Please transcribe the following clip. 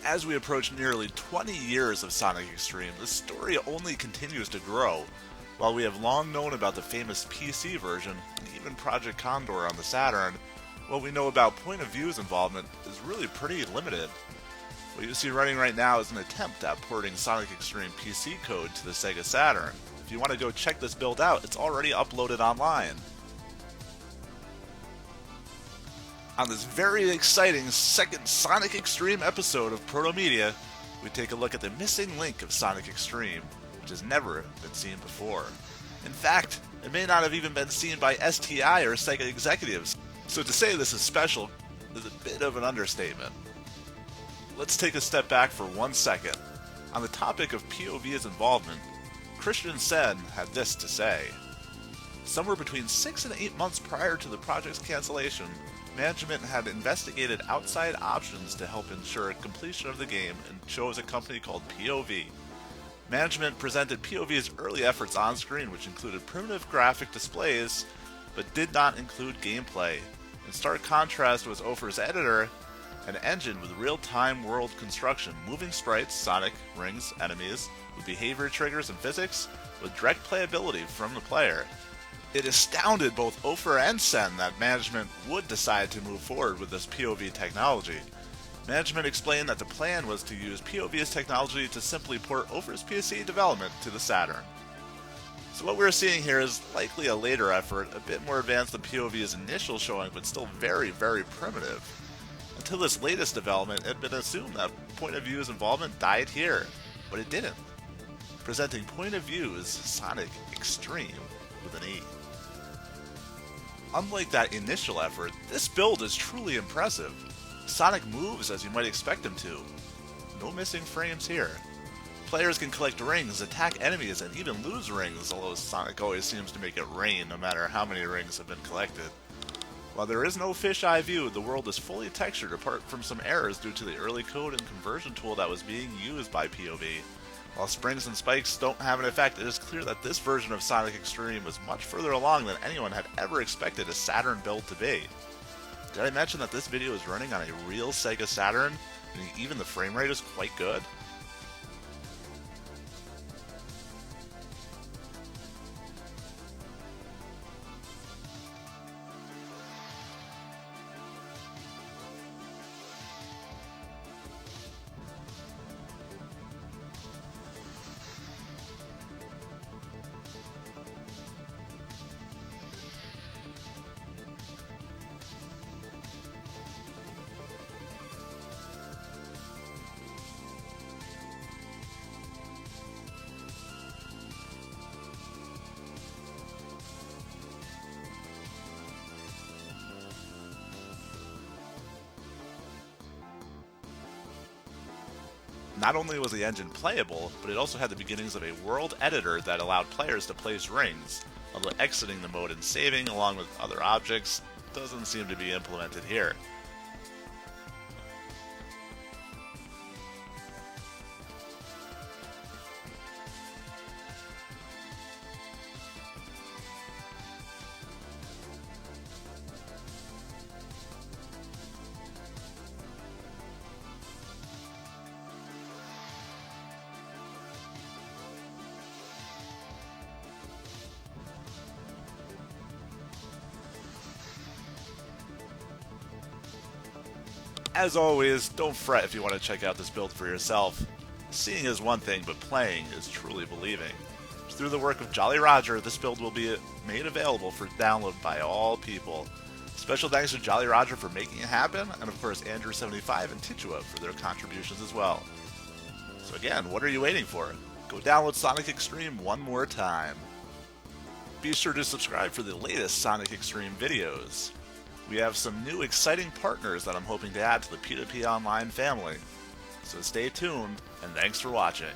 As we approach nearly 20 years of Sonic X-treme, the story only continues to grow. While we have long known about the famous PC version, and even Project Condor on the Saturn, what we know about point of view's involvement is really pretty limited. What you see running right now is an attempt at porting Sonic X-treme PC code to the Sega Saturn. If you want to go check this build out, it's already uploaded online. On this very exciting second Sonic X-treme episode of ProtoMedia, we take a look at the missing link of Sonic X-treme, which has never been seen before. In fact, it may not have even been seen by STI or Sega executives, so to say this is special is a bit of an understatement. Let's take a step back for 1 second. On the topic of POV's involvement, Christian Sen had this to say. Somewhere between 6 and 8 months prior to the project's cancellation, management had investigated outside options to help ensure completion of the game and chose a company called POV. Management presented POV's early efforts on screen, which included primitive graphic displays, but did not include gameplay. In stark contrast was Ophir's editor, an engine with real-time world construction, moving sprites, Sonic, rings, enemies, with behavior triggers and physics, with direct playability from the player. It astounded both Ophir and Sen that management would decide to move forward with this POV technology. Management explained that the plan was to use POV's technology to simply port Ophir's PC development to the Saturn. So what we're seeing here is likely a later effort, a bit more advanced than POV's initial showing, but still very, very primitive. Until this latest development, it had been assumed that point of view's involvement died here, but it didn't. Presenting point of view's Sonic X-treme with an E. Unlike that initial effort, this build is truly impressive. Sonic moves as you might expect him to. No missing frames here. Players can collect rings, attack enemies, and even lose rings, although Sonic always seems to make it rain no matter how many rings have been collected. While there is no fisheye view, the world is fully textured apart from some errors due to the early code and conversion tool that was being used by POV. While springs and spikes don't have an effect, it is clear that this version of Sonic X-treme was much further along than anyone had ever expected a Saturn build to be. Did I mention that this video is running on a real Sega Saturn, and even the frame rate is quite good? Not only was the engine playable, but it also had the beginnings of a world editor that allowed players to place rings, although exiting the mode and saving along with other objects doesn't seem to be implemented here. As always, don't fret if you want to check out this build for yourself. Seeing is one thing, but playing is truly believing. Through the work of Jolly Roger, this build will be made available for download by all people. Special thanks to Jolly Roger for making it happen, and of course Andrew75 and Tichua for their contributions as well. So again, what are you waiting for? Go download Sonic X-treme one more time. Be sure to subscribe for the latest Sonic X-treme videos. We have some new exciting partners that I'm hoping to add to the P2P Online family. So stay tuned, and thanks for watching.